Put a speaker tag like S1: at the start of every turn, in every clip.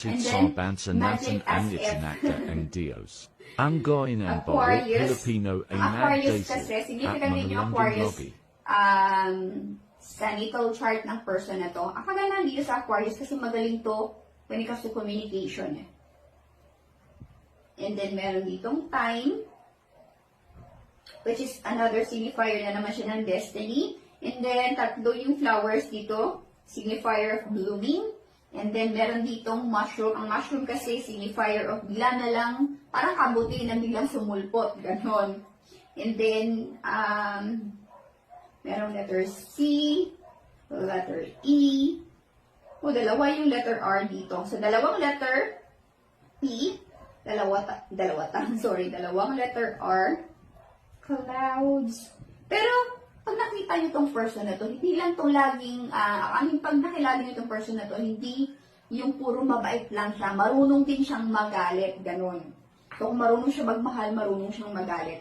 S1: And
S2: sa
S1: then,
S2: bansa
S1: magic
S2: natin
S1: as
S2: ang
S1: if.
S2: itinakda ang Diyos. Ang gawin ng bawat
S1: Aquarius.
S2: Pilipino ay
S1: Ang Aquarius kasi,
S2: nagdasal at
S1: significant din yung
S2: manalangin
S1: Aquarius
S2: lobby.
S1: sa natal chart ng person na to. Ang kaganda dito sa Aquarius kasi magaling to when it comes to communication. And then, meron ditong time, which is another signifier na naman siya ng destiny. And then, tatlo yung flowers dito, signifier of blooming. And then, meron ditong mushroom. Ang mushroom kasi, signifier of bigla na lang, parang kabuti na biglang sumulpot. Ganon. And then, merong letter C, letter E. Dalawa yung letter R dito. So, dalawang letter P, dalawang letter R, clouds. Pero, pag nakita nyo tong person na to, hindi lang to laging, pag nakilala nyo tong person na to, hindi yung puro mabait lang siya, marunong din siyang magalit, ganun. So, kung marunong siya magmahal, marunong siyang magalit.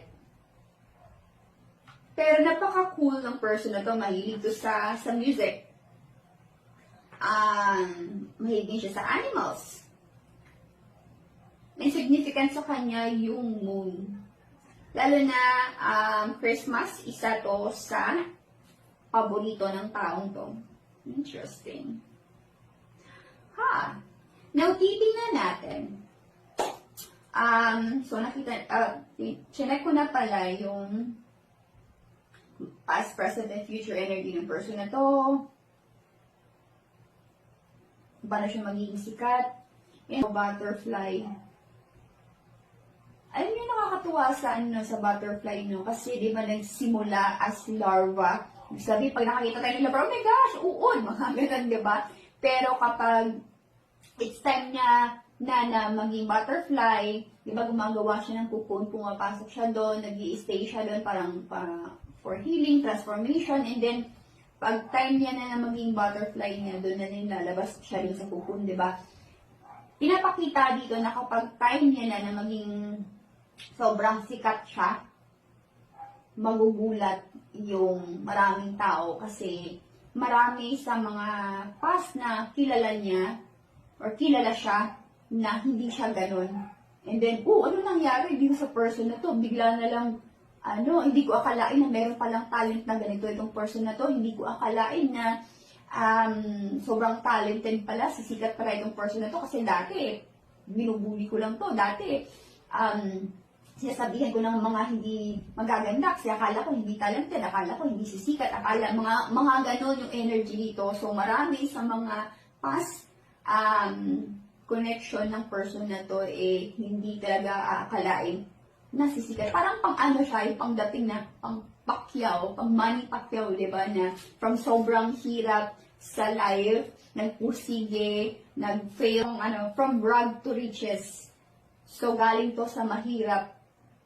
S1: Pero napaka-cool ng person na to, mahilig to sa music. Mahilig din siya sa animals. May significance sa kanya yung moon. Lalo na Christmas, isa to sa paborito ng taong to. Interesting. Now, titingnan natin. So, chinek ko na pala yung past, present, and future energy ng person na to. Paano siya magiging sikat. And butterfly. Alam niyo, nakakatuwa sa butterfly, no? Kasi, di ba, nagsimula as larva. Sabi, pag nakakita tayo ng larva, oh my gosh, uod, mga ganun, di ba? Pero kapag it's time niya na maging butterfly, di ba, gumagawa siya ng cocoon, pumapasok siya doon, nag-i-stay siya doon, parang for healing, transformation, and then, pag time niya na maging butterfly niya, doon na din lalabas siya rin sa cocoon, di ba? Pinapakita dito na kapag time niya na maging sobrang sikat siya, magugulat yung maraming tao kasi marami sa mga past na kilala niya or kilala siya na hindi siya ganun. And then, ano nangyari dito sa person na to? Bigla na lang, hindi ko akalain na meron palang talent na ganito itong person na to. Hindi ko akalain na sobrang talented pala, sisikat pala itong person na to kasi dati, binubuli ko lang to. Dati, sinasabihan ko ng mga hindi magaganda kasi akala ko hindi talented, akala ko hindi sisikat, akala mga ganon yung energy dito. So marami sa mga past connection ng person na to hindi talaga akalain na sisikat. Parang siya, yung pangdating na pang Pacquiao, pang Manny Pacquiao, di ba, na from sobrang hirap sa life, nagpusige, nag-fail, from rag to riches. So galing to sa mahirap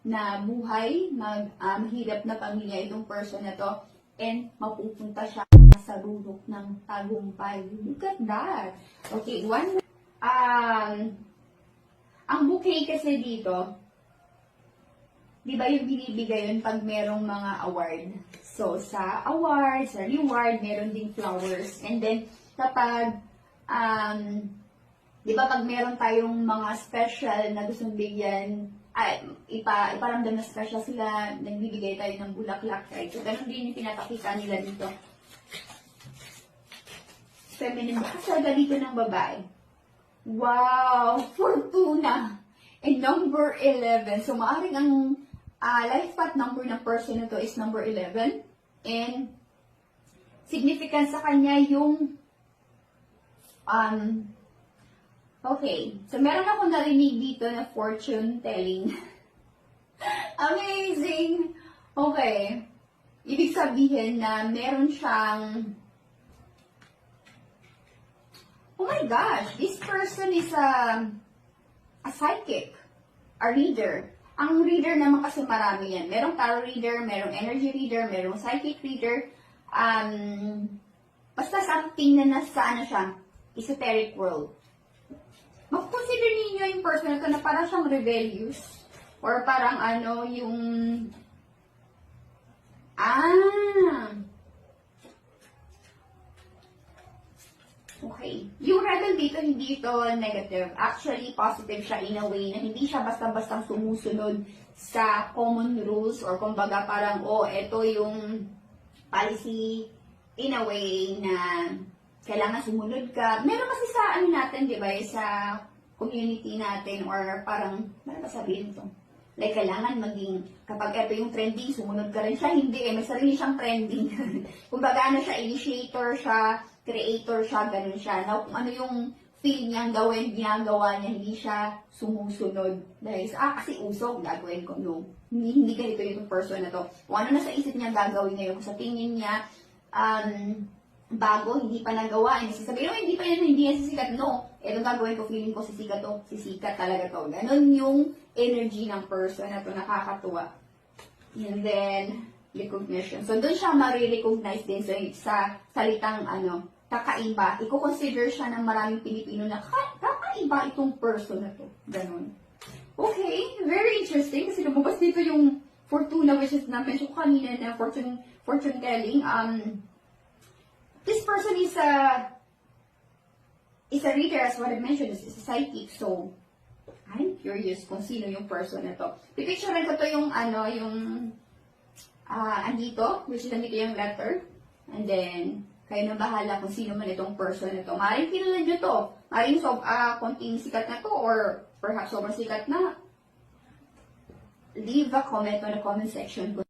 S1: na buhay, mahirap na pamilya itong person na to, and mapupunta siya sa rurok ng tagumpay. Look at that. Okay, ang bouquet kasi dito, di ba yung binibigay yun pag merong mga award? So, sa award, sa reward, meron ding flowers. And then, kapag, di ba pag meron tayong mga special na gustong bigyan, iparamdam na special sila, nagbibigay tayo ng bulaklak, right? So, ganun din yung pinapakita nila dito. Feminine, kasaga dito ng babae. Wow! Fortuna! And number 11. So, maaaring ang life path number ng person na to is number 11. And, significant sa kanya yung okay. So, meron ako narinig dito na fortune telling. Amazing! Okay. Ibig sabihin na meron siyang, oh my gosh, this person is a psychic, a reader. Ang reader naman kasi marami yan. Merong tarot reader, merong energy reader, merong psychic reader. Basta something na nasa siya, esoteric world. Mag-consider ninyo yung person na to na parang siyang rebellious. Or parang yung okay. yung rebel dito, hindi ito negative. Actually, positive siya in a way na hindi siya basta-bastang sumusunod sa common rules or kumbaga parang, oh, ito yung policy in a way na kailangan sumunod ka. Meron kasi sa ano natin, di ba, sa community natin or parang, ano ba sabihin ito? Like, kailangan maging, kapag ito yung trending, sumunod ka rin siya. Hindi eh, may sarili siyang trending. Kumbaga, ano siya, initiator siya, creator siya, ganun siya. Now, kung ano yung feel niyang gawin, ginagawa niya, hindi siya sumusunod. Dahil kasi uso, gagawin ko. No, hindi ganito yung person na to. Kung ano nasa isip niya gagawin ngayon, kung sa tingin niya, bago, hindi pa nagawa, hindi sasabihin, oh, hindi pa yan, hindi yan sisikat. No, itong gagawin ko, feeling ko sisikat to, sisikat talaga to. Ganon yung energy ng person na to, nakakatuwa. And then, recognition. So, doon siya ma-recognize din sa salitang, kakaiba. Iko-consider siya ng maraming Pilipino na kakaiba itong person na to. Ganon. Okay, very interesting kasi lumabas dito yung Fortuna, which is na-mention ko kanina na fortune telling. This person is a reader, as what I mentioned, is a psychic. So, I'm curious kung sino yung person na to. Pipicturean ko to yung, andito, which is andito yung letter. And then, kayo na bahala kung sino man itong person na to. Maaaring kilala nyo to. Maaaring konting sikat na to, or perhaps sobrang sikat na. Leave a comment on the comment section kung